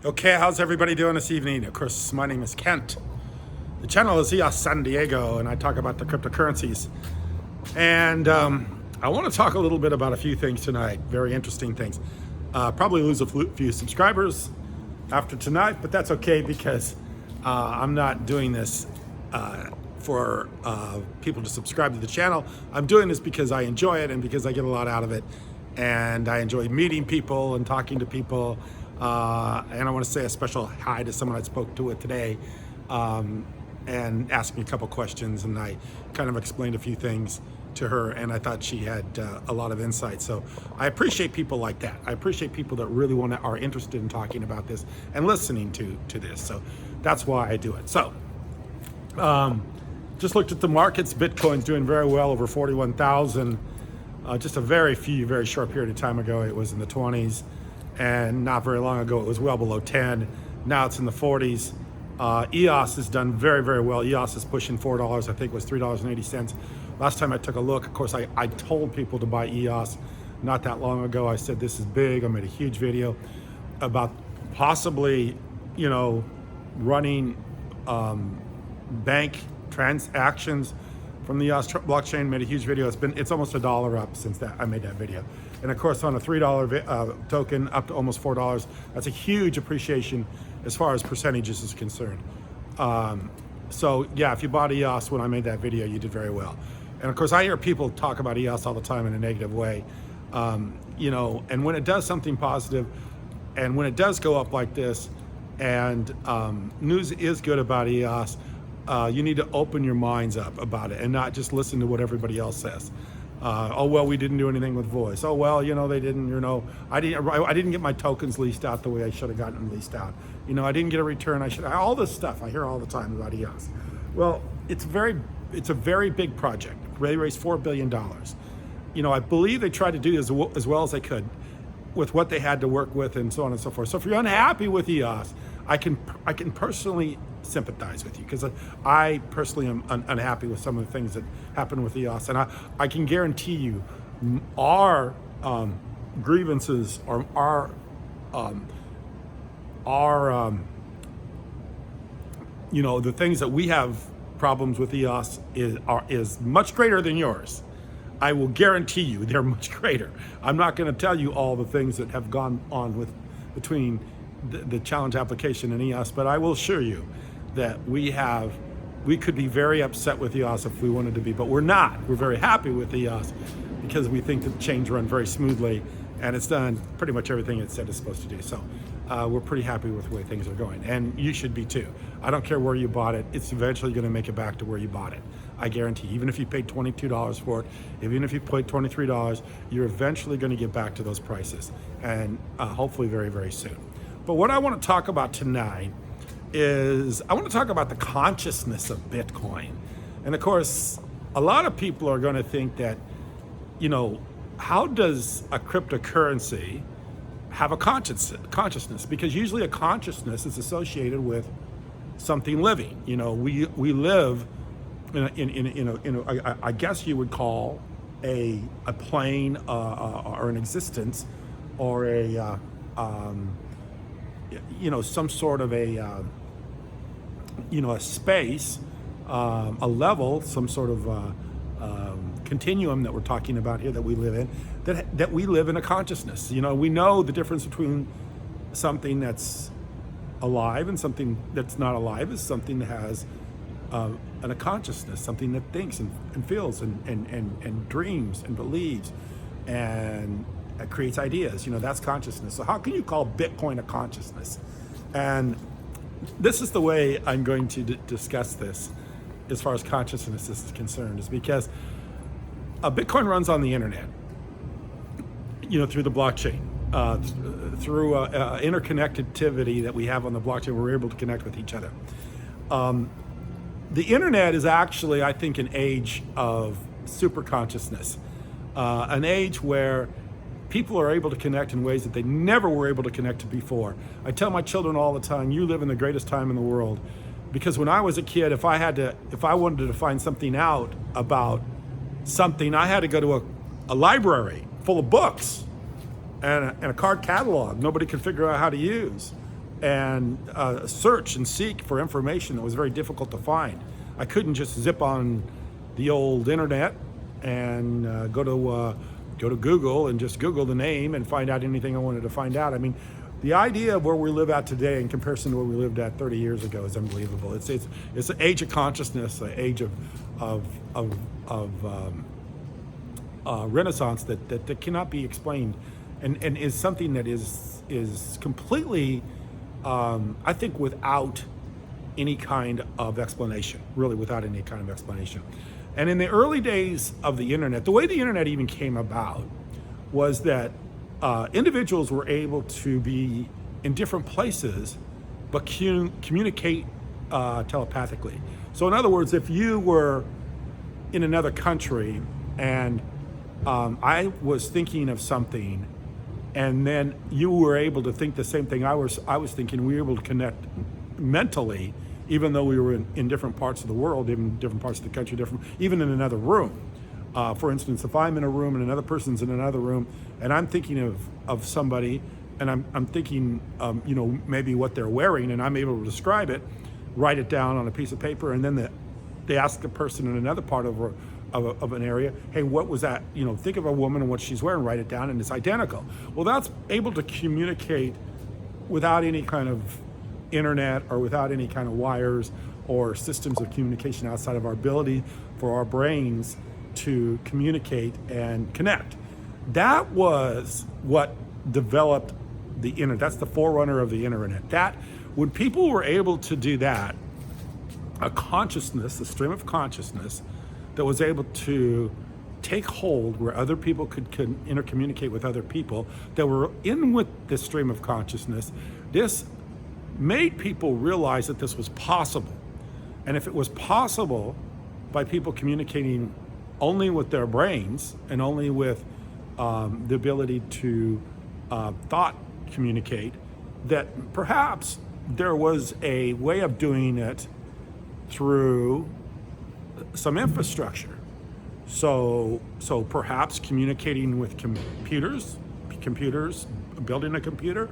Okay, how's everybody doing this evening? Of course, my name is Kent. The channel is EOS San Diego, and I talk about the cryptocurrencies. And I want to talk a little bit about a few things tonight, very interesting things. Probably lose a few subscribers after tonight, but that's okay because I'm not doing this for people to subscribe to the channel. I'm doing this because I enjoy it and because I get a lot out of it. And I enjoy meeting people and talking to people. And I want to say a special hi to someone I spoke to today and asked me a couple questions, and I kind of explained a few things to her, and I thought she had a lot of insight. So I appreciate people like that. I appreciate people that really are interested in talking about this and listening to this. So that's why I do it. So just looked at the markets. Bitcoin's doing very well, over 41,000. Just a very short period of time ago, it was in the 20s. And not very long ago, it was well below 10. Now it's in the 40s. EOS has done very well. EOS is pushing $4. I think it was $3.80. Last time I took a look, of course, I told people to buy EOS not that long ago. I said, this is big. I made a huge video about possibly, running bank transactions from the EOS blockchain. Made a huge video. It's almost $1 up since I made that video. And of course, on a $3 token up to almost $4, that's a huge appreciation as far as percentages is concerned. So yeah, if you bought EOS when I made that video, you did very well. And of course, I hear people talk about EOS all the time in a negative way. And when it does something positive, and when it does go up like this, and news is good about EOS, you need to open your minds up about it and not just listen to what everybody else says. Oh, well, we didn't do anything with Voice. Oh, well, they didn't, I didn't get my tokens leased out the way I should have gotten them leased out. I didn't get a return. All this stuff I hear all the time about EOS. Well, it's a very big project. They raised $4 billion. I believe they tried to do as well as they could with what they had to work with and so on and so forth. So if you're unhappy with EOS, I can personally sympathize with you, because I personally am unhappy with some of the things that happen with EOS, and I can guarantee you our grievances or our the things that we have problems with EOS is much greater than yours. I will guarantee you they're much greater. I'm not going to tell you all the things that have gone on between the challenge application and EOS, but I will assure you that we could be very upset with EOS if we wanted to be, but we're not. We're very happy with EOS because we think that the chain's run very smoothly and it's done pretty much everything it said it's supposed to do. So we're pretty happy with the way things are going, and you should be too. I don't care where you bought it, it's eventually going to make it back to where you bought it. I guarantee, even if you paid $22 for it, even if you paid $23, you're eventually going to get back to those prices, and hopefully very soon. But what I want to talk about tonight is I want to talk about the consciousness of Bitcoin. And of course, a lot of people are going to think that, how does a cryptocurrency have a consciousness? Because usually a consciousness is associated with something living. We live in I guess you would call a plane or an existence or a some sort of a space, a level, some sort of continuum that we're talking about here that we live in, that we live in a consciousness. We know the difference between something that's alive and something that's not alive is something that has a consciousness, something that thinks and feels and dreams and believes and creates ideas. That's consciousness. So how can you call Bitcoin a consciousness? And this is the way I'm going to discuss this as far as consciousness is concerned, is because Bitcoin runs on the internet, through the blockchain, through interconnectivity that we have on the blockchain. We're able to connect with each other. The internet is actually, I think, an age of super consciousness, an age where people are able to connect in ways that they never were able to connect before. I tell my children all the time, you live in the greatest time in the world. Because when I was a kid, if I wanted to find something out about something, I had to go to a library full of books and a card catalog nobody could figure out how to use. and search and seek for information that was very difficult to find. I couldn't just zip on the old internet and go to Google and just Google the name and find out anything I wanted to find out. I mean, the idea of where we live at today in comparison to where we lived at 30 years ago is unbelievable. It's an age of consciousness, an age of renaissance that cannot be explained, and is something that is completely, I think, without any kind of explanation, really without any kind of explanation. And in the early days of the internet, the way the internet even came about was that individuals were able to be in different places but communicate telepathically. So in other words, if you were in another country and I was thinking of something, and then you were able to think the same thing I was thinking, we were able to connect mentally, even though we were in different parts of the world, even different parts of the country, even in another room. For instance, if I'm in a room and another person's in another room, and I'm thinking of somebody, and I'm thinking, maybe what they're wearing, and I'm able to describe it, write it down on a piece of paper, and then they ask the person in another part of an area, hey, what was that? Think of a woman and what she's wearing, write it down, and it's identical. Well, that's able to communicate without any kind of internet or without any kind of wires or systems of communication outside of our ability for our brains to communicate and connect. That was what developed the internet. That's the forerunner of the internet. That when people were able to do that, a stream of consciousness that was able to take hold where other people could intercommunicate with other people that were in with this stream of consciousness, this made people realize that this was possible. And if it was possible by people communicating only with their brains and only with the ability to thought communicate, that perhaps there was a way of doing it through some infrastructure. So perhaps communicating with computers, building a computer,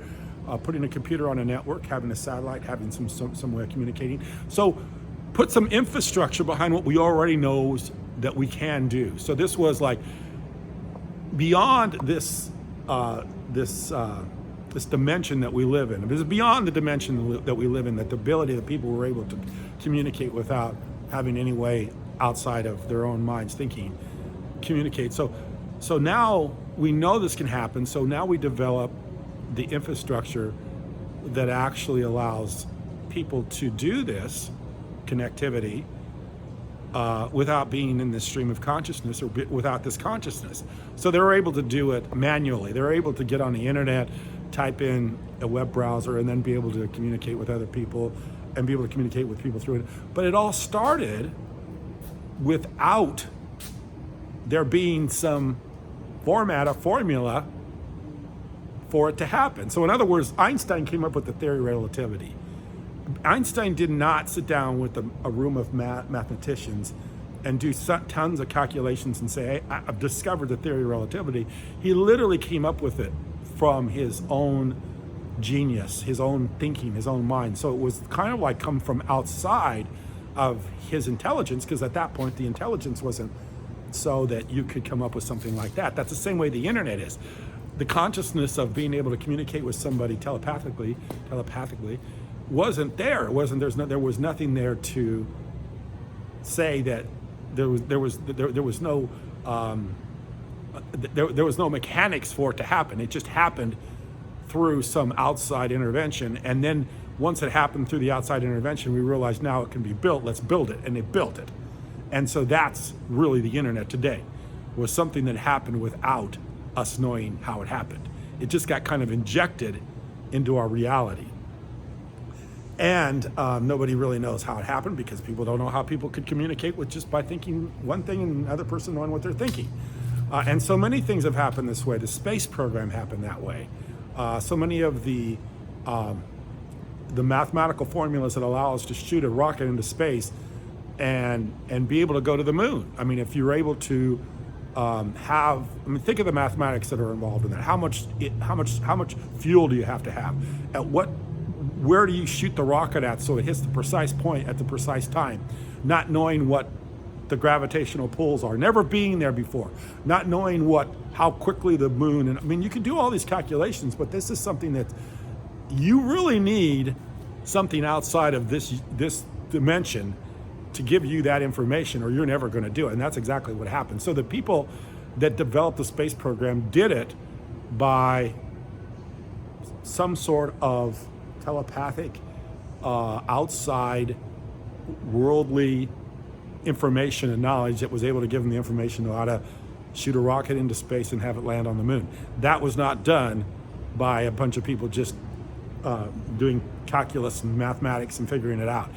putting a computer on a network, having a satellite, having some way of communicating. So put some infrastructure behind what we already know that we can do. So this was like beyond this dimension that we live in. It was beyond the dimension that we live in, that the ability that people were able to communicate without having any way outside of their own minds thinking, communicate. So now we know this can happen. So now we develop the infrastructure that actually allows people to do this connectivity without being in this stream of consciousness or without this consciousness. So they were able to do it manually. They were able to get on the internet, type in a web browser, and then be able to communicate with other people and be able to communicate with people through it. But it all started without there being some formula for it to happen. So in other words, Einstein came up with the theory of relativity. Einstein did not sit down with a room of mathematicians and do tons of calculations and say, hey, I've discovered the theory of relativity. He literally came up with it from his own genius, his own thinking, his own mind. So it was kind of like come from outside of his intelligence, because at that point the intelligence wasn't so that you could come up with something like that. That's the same way the internet is. The consciousness of being able to communicate with somebody telepathically wasn't there. There was nothing there to say that there was no mechanics for it to happen. It just happened through some outside intervention, and then once it happened through the outside intervention, we realized now it can be built. Let's build it, and they built it. And so that's really the internet today. Was something that happened without us knowing how it happened. It just got kind of injected into our reality. And nobody really knows how it happened, because people don't know how people could communicate with just by thinking one thing and another person knowing what they're thinking. And so many things have happened this way. The space program happened that way. So many of the mathematical formulas that allow us to shoot a rocket into space and be able to go to the moon. I mean, if you're able to think of the mathematics that are involved in that. How much fuel do you have to have? At what where do you shoot the rocket at so it hits the precise point at the precise time, not knowing what the gravitational pulls are, never being there before, not knowing how quickly the moon, and I mean, you can do all these calculations, but this is something that you really need something outside of this dimension to give you that information, or you're never going to do it. And that's exactly what happened. So the people that developed the space program did it by some sort of telepathic, outside worldly information and knowledge that was able to give them the information on how to shoot a rocket into space and have it land on the moon. That was not done by a bunch of people just doing calculus and mathematics and figuring it out.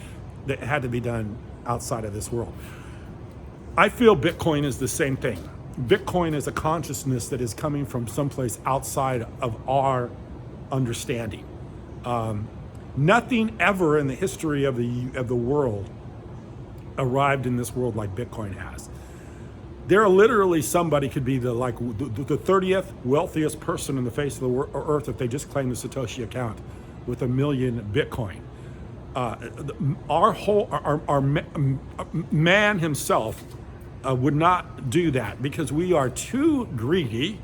That had to be done outside of this world. I feel Bitcoin is the same thing. Bitcoin is a consciousness that is coming from someplace outside of our understanding. Nothing ever in the history of the world arrived in this world like Bitcoin has. There literally somebody could be the 30th wealthiest person in the face of the earth if they just claim the Satoshi account with 1 million Bitcoin. Our man himself would not do that because we are too greedy.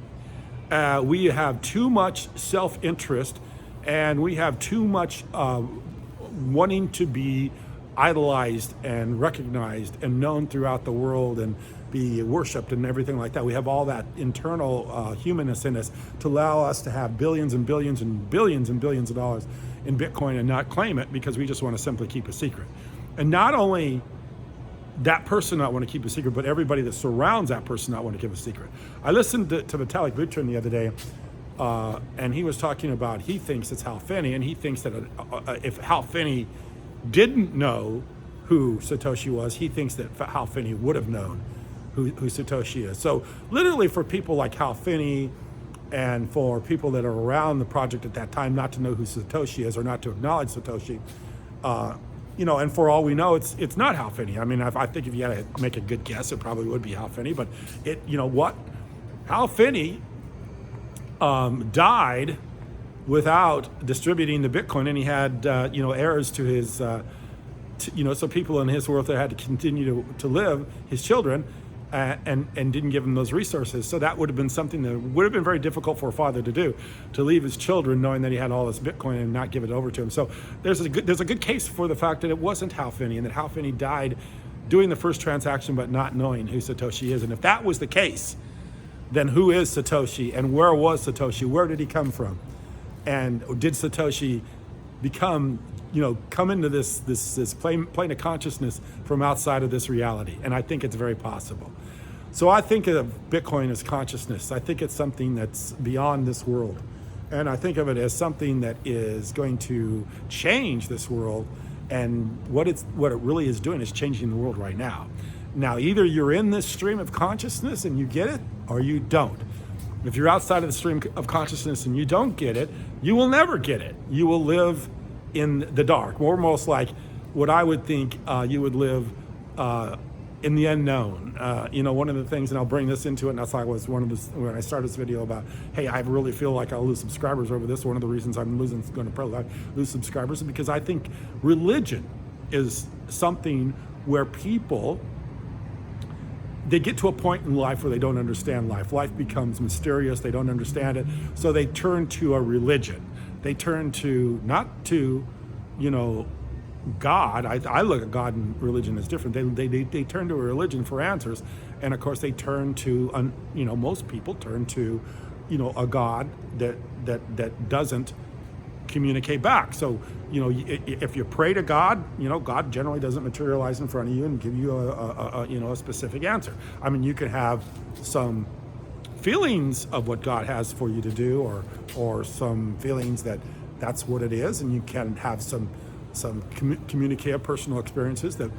We have too much self-interest, and we have too much wanting to be idolized and recognized and known throughout the world and be worshipped and everything like that. We have all that internal humanness in us to allow us to have billions and billions and billions and billions of dollars in Bitcoin and not claim it because we just want to simply keep a secret. And not only that person not want to keep a secret, but everybody that surrounds that person not want to keep a secret. I listened to Vitalik Buterin the other day, and he was talking about, he thinks it's Hal Finney, and he thinks that if Hal Finney didn't know who Satoshi was, he thinks that Hal Finney would have known who Satoshi is. So literally for people like Hal Finney and for people that are around the project at that time not to know who Satoshi is or not to acknowledge Satoshi, and for all we know, it's not Hal Finney. I mean, I think if you had to make a good guess, it probably would be Hal Finney, but Hal Finney died without distributing the Bitcoin, and he had heirs to his so people in his world that had to continue to live, his children, and didn't give him those resources. So that would have been something that would have been very difficult for a father to do, to leave his children knowing that he had all this Bitcoin and not give it over to him. So there's a good case for the fact that it wasn't Hal Finney, and that Hal Finney died doing the first transaction but not knowing who Satoshi is. And if that was the case, then who is Satoshi, and where was Satoshi? Where did he come from? And did Satoshi come into this plane of consciousness from outside of this reality? And I think it's very possible. So I think of Bitcoin as consciousness. I think it's something that's beyond this world. And I think of it as something that is going to change this world. And what it really is doing is changing the world right now. Now, either you're in this stream of consciousness and you get it, or you don't. If you're outside of the stream of consciousness and you don't get it, you will never get it. You will live in the dark, or most like what I would think you would live in the unknown. One of the things, and I'll bring this into it, and that's why I was when I started this video about, hey, I really feel like I'll lose subscribers over this. One of the reasons I'm going to probably lose subscribers is because I think religion is something where people, they get to a point in life where they don't understand life. Life becomes mysterious, they don't understand it, so they turn to a religion. They turn to, not to, God. I look at God and religion as different. They turn to a religion for answers, and of course they turn to, most people turn to, a God that doesn't communicate back. So, if you pray to God, God generally doesn't materialize in front of you and give you a specific answer. I mean, you can have some feelings of what God has for you to do, or some feelings that that's what it is, and you can have some communicate personal experiences that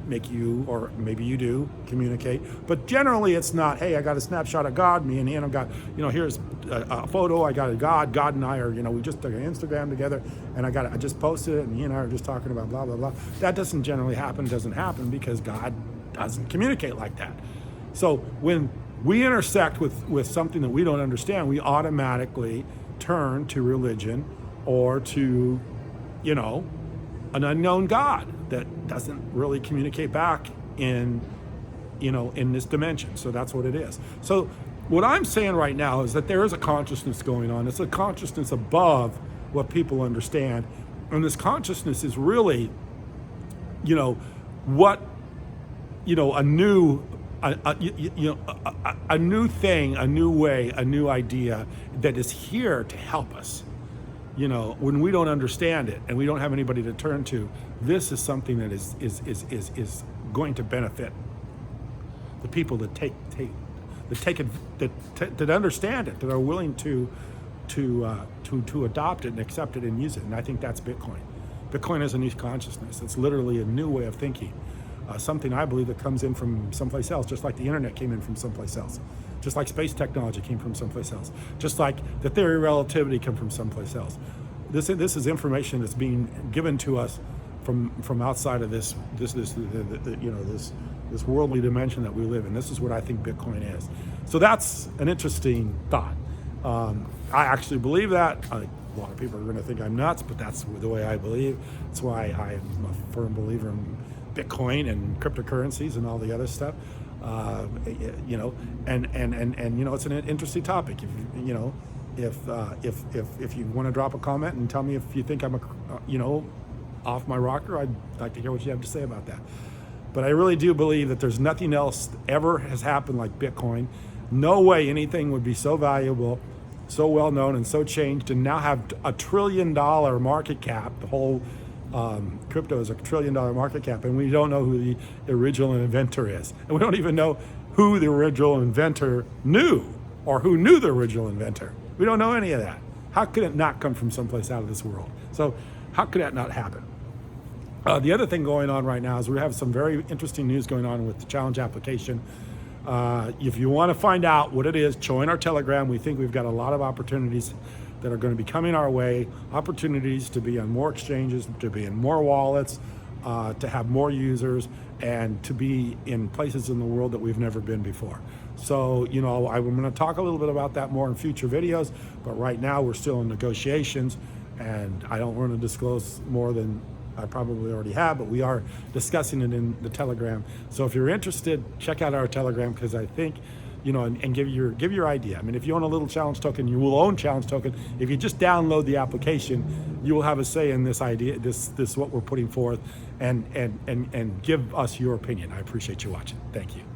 make you, or maybe you do, communicate. But generally it's not, hey, I got a snapshot of God, me and Ian got, here's a photo, I got a God and I are, we just took an Instagram together, and I just posted it, and Ian and I are just talking about blah, blah, blah. That doesn't generally happen, because God doesn't communicate like that. So when we intersect with something that we don't understand, we automatically turn to religion or to you know, an unknown God that doesn't really communicate back in, you know, in this dimension. So that's what it is. So what I'm saying right now is that there is a consciousness going on. It's a consciousness above what people understand. And this consciousness is really, you know, what, you know, a new thing, a new way, a new idea that is here to help us. You know, when we don't understand it and we don't have anybody to turn to, this is something that is going to benefit the people that take it, that understand it, that are willing to adopt it and accept it and use it. And I think that's Bitcoin. Bitcoin is a new consciousness. It's literally a new way of thinking. Something I believe that comes in from someplace else, just like the internet came in from someplace else, just like space technology came from someplace else, just like the theory of relativity came from someplace else. This is information that's being given to us from outside of this worldly dimension that we live in. This is what I think Bitcoin is. So that's an interesting thought. I actually believe that. A lot of people are going to think I'm nuts, but that's the way I believe. That's why I'm a firm believer in Bitcoin and cryptocurrencies and all the other stuff. You know, and you know, it's an interesting topic. If you know, if you want to drop a comment and tell me if you think I'm you know, off my rocker, I'd like to hear what you have to say about that. But I really do believe that there's nothing else ever has happened like Bitcoin. No way anything would be so valuable, so well known, and so changed, and now have $1 trillion market cap. The whole crypto is $1 trillion market cap, and we don't know who the original inventor is, and we don't even know who the original inventor knew, or who knew the original inventor. We don't know any of that. How could it not come from someplace out of this world? So how could that not happen? The other thing going on right now is we have some very interesting news going on with the challenge application. If you want to find out what it is, join our Telegram. We think we've got a lot of opportunities that are going to be coming our way, opportunities to be on more exchanges, to be in more wallets, to have more users, and to be in places in the world that we've never been before. So, you know, I'm going to talk a little bit about that more in future videos, but right now we're still in negotiations, and I don't want to disclose more than I probably already have, but we are discussing it in the Telegram. So if you're interested, check out our Telegram, because I think, you know, and give your idea. I mean, if you own a little challenge token, you will own challenge token. If you just download the application, you will have a say in this idea, this what we're putting forth, and give us your opinion. I appreciate you watching. Thank you.